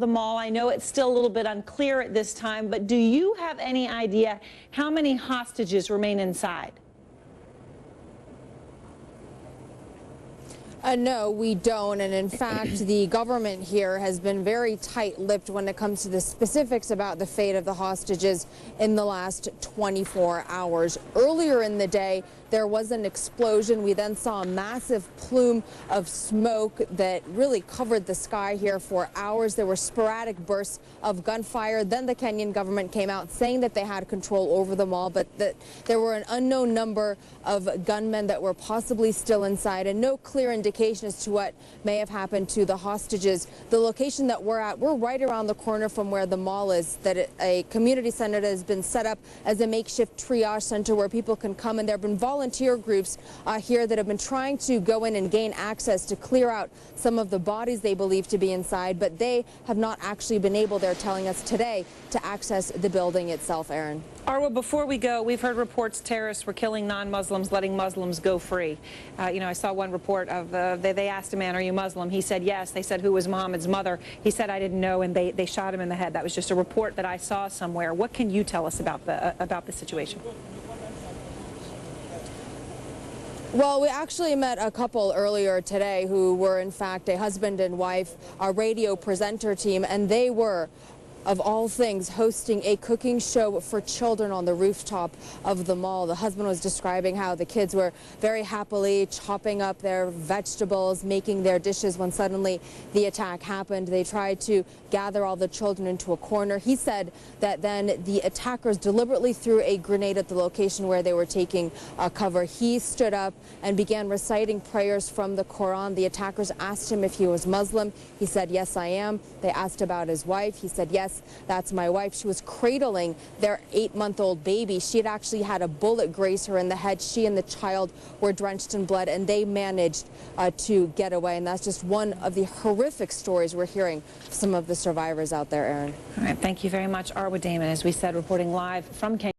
the mall. I know it's still a little bit unclear at this time, but do you have any idea how many hostages remain inside? No, we don't. And in fact, the government here has been very tight-lipped when it comes to the specifics about the fate of the hostages in the last 24 hours. Earlier in the day, there was an explosion. We then saw a massive plume of smoke that really covered the sky here for hours. There were sporadic bursts of gunfire. Then the Kenyan government came out saying that they had control over the mall, but that there were an unknown number of gunmen that were possibly still inside, and no clear indication as to what may have happened to the hostages. The location that we're at, we're right around the corner from where the mall is, that a community center that has been set up as a makeshift triage center where people can come, and there have been volunteer groups here that have been trying to go in and gain access to clear out some of the bodies they believe to be inside, but they have not actually been able, they're telling us today, to access the building itself, Aaron. Arwa, before we go, we've heard reports terrorists were killing non-Muslims, letting Muslims go free. I saw one report of they asked a man, "Are you Muslim?" He said yes. They said, "Who was Muhammad's mother?" He said, "I didn't know," and they shot him in the head. That was just a report that I saw somewhere. What can you tell us about the situation? Well, we actually met a couple earlier today who were, in fact, a husband and wife, a radio presenter team, and they were, of all things, hosting a cooking show for children on the rooftop of the mall. The husband was describing how the kids were very happily chopping up their vegetables, making their dishes when suddenly the attack happened. They tried to gather all the children into a corner. He said that then the attackers deliberately threw a grenade at the location where they were taking cover. He stood up and began reciting prayers from the Quran. The attackers asked him if he was Muslim. He said, "Yes, I am." They asked about his wife. He said, "Yes, that's my wife." She was cradling their 8-month-old baby. She had actually had a bullet graze her in the head. She and the child were drenched in blood, and they managed to get away. And that's just one of the horrific stories we're hearing from some of the survivors out there, Aaron. All right, thank you very much, Arwa Damon, as we said, reporting live from Kenya.